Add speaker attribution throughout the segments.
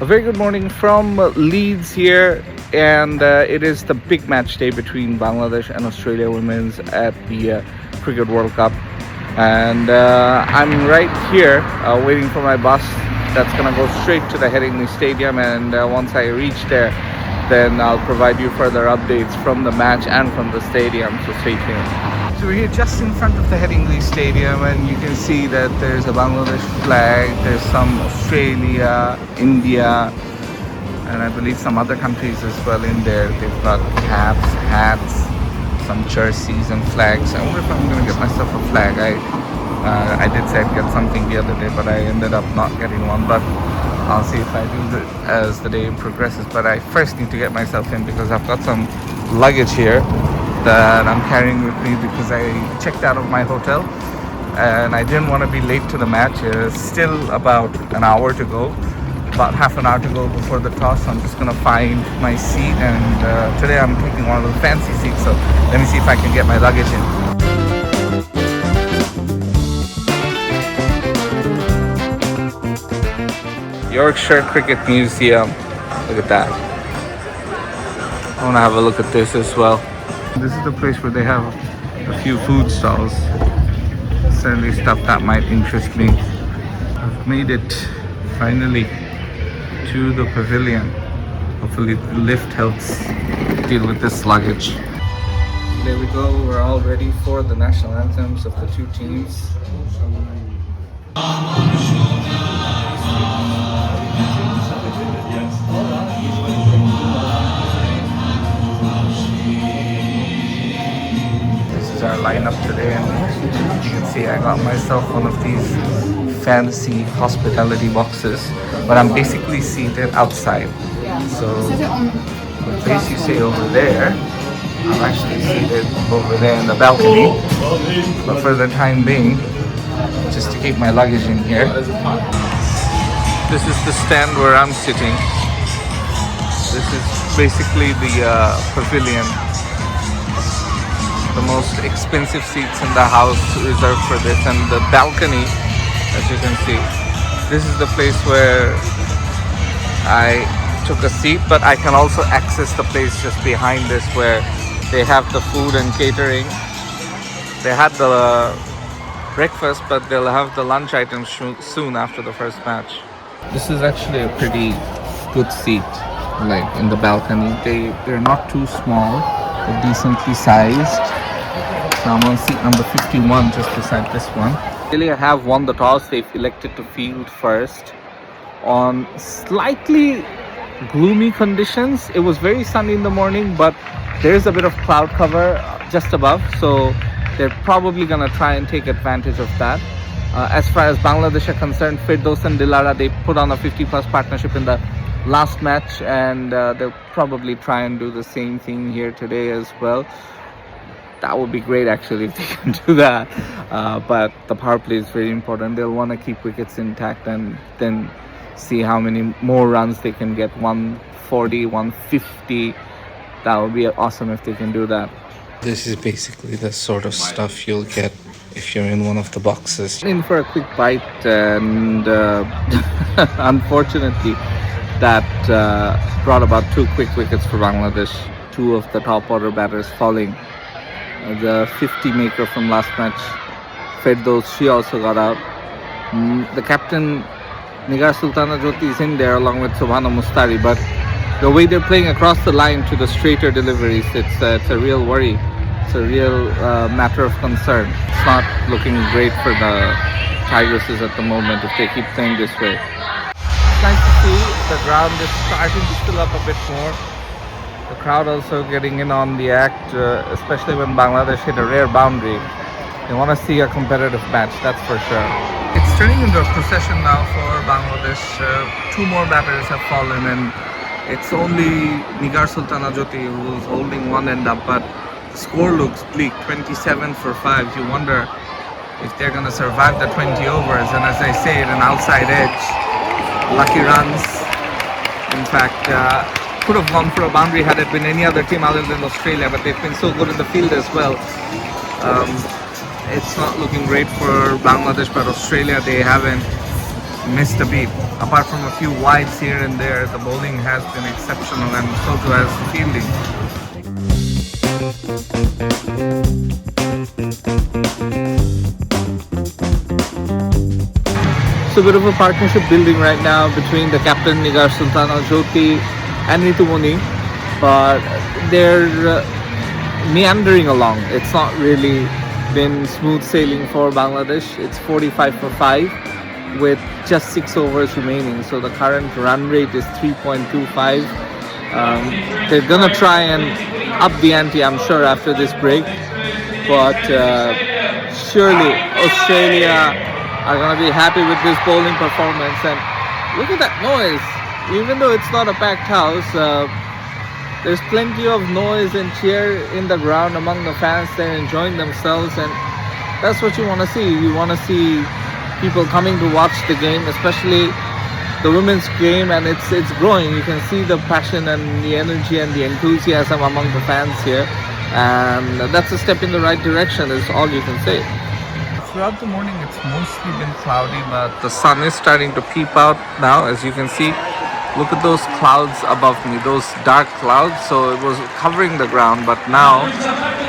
Speaker 1: A very good morning from Leeds here, and it is the big match day between Bangladesh and Australia women's at the Cricket World Cup. And I'm right here waiting for my bus that's going to go straight to the Headingley Stadium, and once I reach there, then I'll provide you further updates from the match and from the stadium, so stay tuned. So we're here just in front of the Headingley Stadium, and you can see that there's a Bangladesh flag, there's some Australia, India, and I believe some other countries as well in there. They've got caps, hats, some jerseys and flags. I wonder if I'm going to get myself a flag. I did say I'd get something the other day, but I ended up not getting one. But I'll see if I do that as the day progresses. But I first need to get myself in because I've got some luggage here that I'm carrying with me because I checked out of my hotel and I didn't want to be late to the match. It's still about an hour to go, about half an hour to go before the toss. So I'm just gonna find my seat, and today I'm taking one of the fancy seats, so let me see if I can get my luggage in. Yorkshire Cricket Museum, look at that. I want to have a look at this as well. This is the place where they have a few food stalls. Certainly stuff that might interest me. I've made it finally to the pavilion. Hopefully the lift helps deal with this luggage. There we go, we're all ready for the national anthems of the two teams. Our lineup today, and you can see I got myself one of these fancy hospitality boxes, but I'm basically seated outside. So the place you see over there, I'm actually seated over there in the balcony, but for the time being, just to keep my luggage in here. This is the stand where I'm sitting. This is basically the pavilion. The most expensive seats in the house reserved for this, and the balcony, as you can see, this is the place where I took a seat, but I can also access the place just behind this where they have the food and catering. They had the breakfast, but they'll have the lunch items soon after the first match. This is actually a pretty good seat, like in the balcony. They're not too small, they're decently sized. So I'm on seat number 51, just beside this one. Australia have won the toss. They've elected to field first on slightly gloomy conditions. It was very sunny in the morning, but there's a bit of cloud cover just above, so they're probably gonna try and take advantage of that. As far as Bangladesh are concerned, Firdaus and Dilara, they put on a 50+ partnership in the last match, and they'll probably try and do the same thing here today as well. That would be great actually if they can do that, but the power play is very important. They'll want to keep wickets intact and then see how many more runs they can get. 140, 150, that would be awesome if they can do that. This is basically the sort of stuff you'll get if you're in one of the boxes. In for a quick bite, and unfortunately that brought about 2 quick wickets for Bangladesh. 2 of the top order batters falling. The 50 maker from last match, Firdaus, she also got out. The captain, Nigar Sultana Jyoti, is in there along with Subhana Mustari, but the way they're playing across the line to the straighter deliveries, it's a real worry. It's a real matter of concern. It's not looking great for the Tigresses at the moment if they keep playing this way. It's nice to see the ground is starting to fill up a bit more. The crowd also getting in on the act, especially when Bangladesh hit a rare boundary. They want to see a competitive match, that's for sure. It's turning into a procession now for Bangladesh. 2 more batters have fallen, and it's only Nigar Sultana Jyoti who's holding one end up, but the score looks bleak, 27 for 5. You wonder if they're going to survive the 20 overs, and as I say, an outside edge, lucky runs. In fact, could have gone for a boundary had it been any other team other than Australia, but they've been so good in the field as well. It's not looking great for Bangladesh, but Australia, they haven't missed a beat. Apart from a few wides here and there, the bowling has been exceptional, and so too has the fielding. So a bit of a partnership building right now between the captain Nigar Sultana Jyoti and Ritu Moni, but they're meandering along. It's not really been smooth sailing for Bangladesh. It's 45 for 5 with just 6 overs remaining. So the current run rate is 3.25. They're gonna try and up the ante, I'm sure, after this break. But surely Australia are going to be happy with this bowling performance. And look at that noise. Even though it's not a packed house, there's plenty of noise and cheer in the ground among the fans. They're enjoying themselves, and that's what you want to see. You want to see people coming to watch the game, especially the women's game, and it's growing. You can see the passion and the energy and the enthusiasm among the fans here, and that's a step in the right direction, is all you can say. Throughout the morning it's mostly been cloudy, but the sun is starting to peep out now, as you can see. Look at those clouds above me, those dark clouds. So it was covering the ground, but now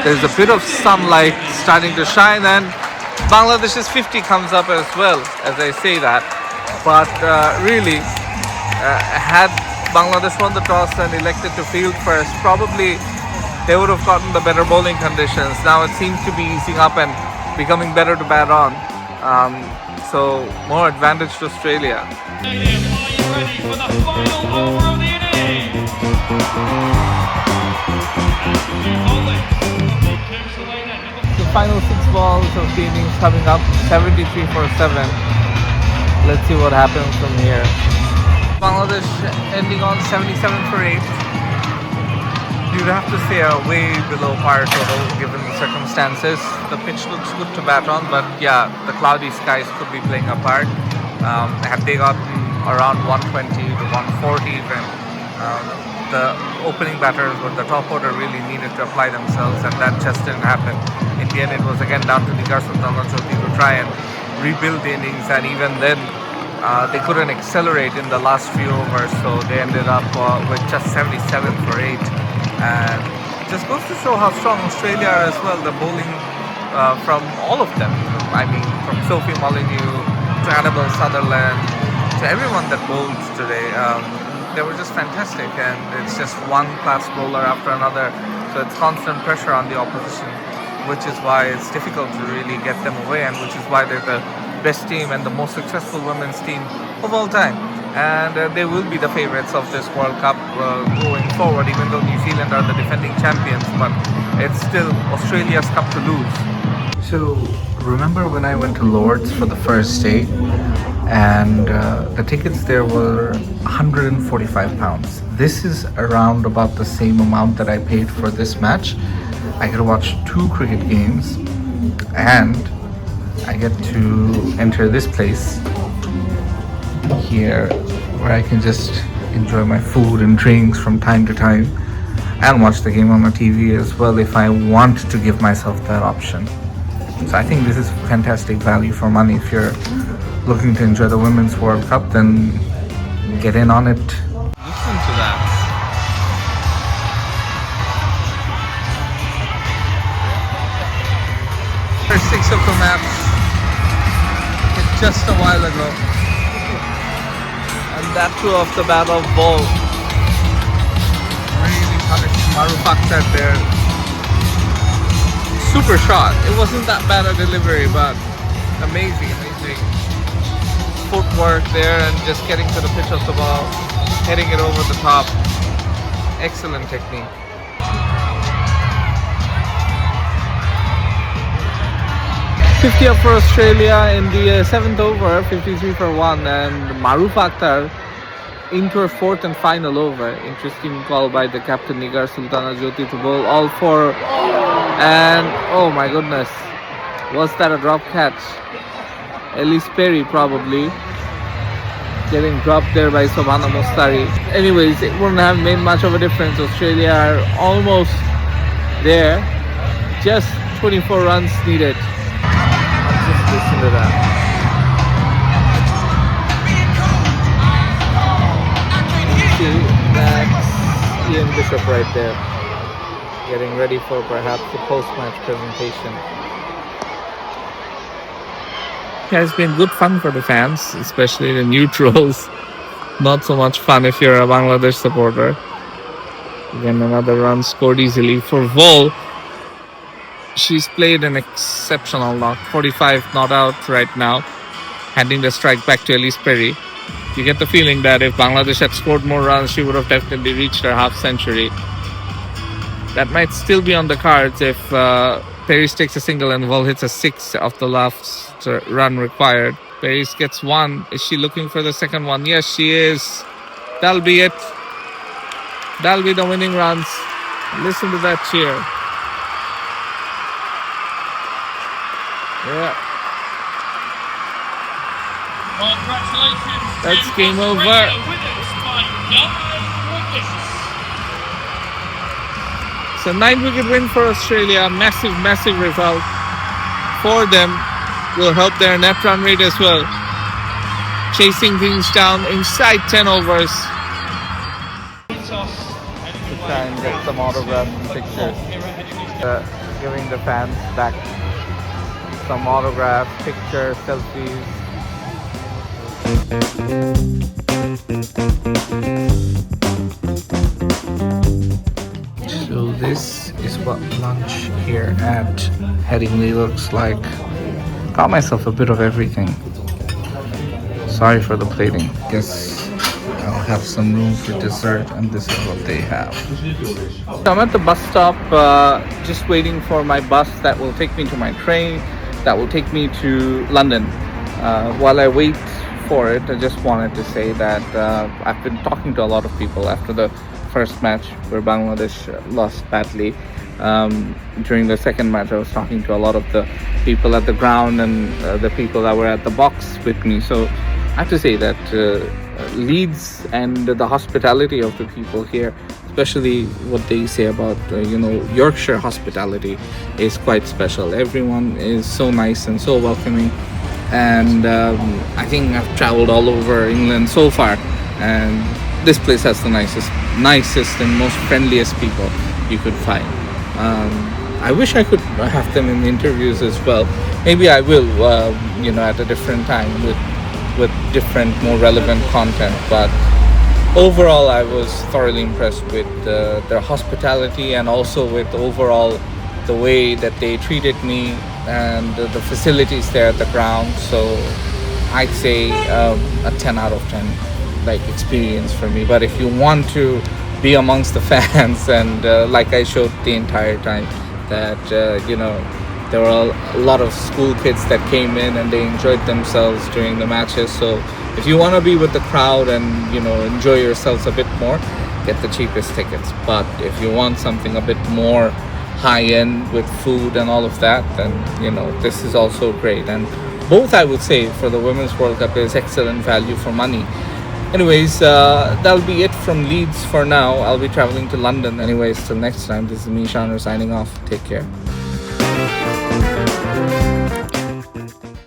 Speaker 1: there's a bit of sunlight starting to shine, and Bangladesh's 50 comes up as well as I say that. But really, had Bangladesh won the toss and elected to field first, probably they would have gotten the better bowling conditions. Now it seems to be easing up and becoming better to bat on. So more advantage to Australia.
Speaker 2: Are you ready for the final over of the innings?
Speaker 1: The final 6 balls of the innings coming up, 73 for 7. Let's see what happens from here. Bangladesh ending on 77 for 8. You'd have to say way below par total given the circumstances. The pitch looks good to bat on, but yeah, the cloudy skies could be playing a part. Had they gotten around 120 to 140 even, the opening batters with the top order really needed to apply themselves, and that just didn't happen. In the end, it was again down to Nigar Sultana Jyoti to try and rebuild the innings, and even then they couldn't accelerate in the last few overs, so they ended up with just 77 for 8. And just goes to show how strong Australia are as well. The bowling from all of them, I mean, from Sophie Molyneux to Annabel Sutherland to everyone that bowled today, they were just fantastic. And it's just one class bowler after another, so it's constant pressure on the opposition, which is why it's difficult to really get them away, and which is why they're the best team and the most successful women's team of all time. And they will be the favorites of this World Cup going forward, even though New Zealand are the defending champions, but it's still Australia's cup to lose. So remember when I went to Lord's for the first day, and the tickets there were £145. This is around about the same amount that I paid for this match. I get to watch 2 cricket games, and I get to enter this place here where I can just enjoy my food and drinks from time to time and watch the game on the TV as well if I want to give myself that option. So I think this is fantastic value for money. If you're looking to enjoy the Women's World Cup, then get in on it. Listen to that. First 6 of the match just a while ago. And that too off the bat of ball. Really punished Maruf Akhtar there. Super shot. It wasn't that bad a delivery, but amazing footwork there, and just getting to the pitch of the ball, heading it over the top. Excellent technique. $50 up for Australia in the 7th over, 53 for 1, and Maruf Akhtar into her 4th and final over. Interesting call by the captain Nigar Sultana Jyoti to bowl all 4, and oh my goodness, was that a drop catch? Elise Perry probably getting dropped there by Sobhana Mostari. Anyways, it wouldn't have made much of a difference. Australia are almost there, just 24 runs needed. Just listen to that. Bishop right there, getting ready for perhaps the post-match presentation. Yeah, it's been good fun for the fans, especially the neutrals. Not so much fun if you're a Bangladesh supporter. Again, another run scored easily for Vol. She's played an exceptional knock, 45 not out right now, handing the strike back to Elise Perry. You get the feeling that if Bangladesh had scored more runs, she would have definitely reached her half century. That might still be on the cards if Paris takes a single and Vol hits a 6 off the last run required. Paris gets one. Is she looking for the second one? Yes, she is. That'll be it. That'll be the winning runs. Listen to that cheer. Yeah.
Speaker 2: Congratulations.
Speaker 1: That's
Speaker 2: to
Speaker 1: game over.
Speaker 2: Australia, winners by double wickets.
Speaker 1: It's a 9-wicket win for Australia. Massive, massive result for them. Will help their net run rate as well. Chasing things down inside 10 overs. Try and get some autographs and pictures. Giving the fans back some autographs, pictures, selfies. So this is what lunch here at Headingley looks like. Got myself a bit of everything. Sorry for the plating. Guess I'll have some room for dessert, and this is what they have. So I'm at the bus stop, just waiting for my bus that will take me to my train, that will take me to London. While I wait for it, I just wanted to say that I've been talking to a lot of people after the first match where Bangladesh lost badly. During the second match, I was talking to a lot of the people at the ground and the people that were at the box with me. So I have to say that Leeds and the hospitality of the people here, especially what they say about Yorkshire hospitality, is quite special. Everyone is so nice and so welcoming, and I think I've traveled all over England so far, and this place has the nicest and most friendliest people you could find. I wish I could have them in interviews as well. Maybe I will, at a different time with different, more relevant content. But overall, I was thoroughly impressed with their hospitality, and also with overall the way that they treated me and the facilities there at the ground. So I'd say a 10 out of 10 experience for me. But if you want to be amongst the fans, and like I showed the entire time, that there were a lot of school kids that came in and they enjoyed themselves during the matches. So if you want to be with the crowd and enjoy yourselves a bit more, get the cheapest tickets. But if you want something a bit more high end with food and all of that, then this is also great. And both, I would say, for the Women's World Cup is excellent value for money. Anyways, that'll be it from Leeds for now. I'll be traveling to London. Anyways, till next time, this is me, Shaner, signing off. Take care.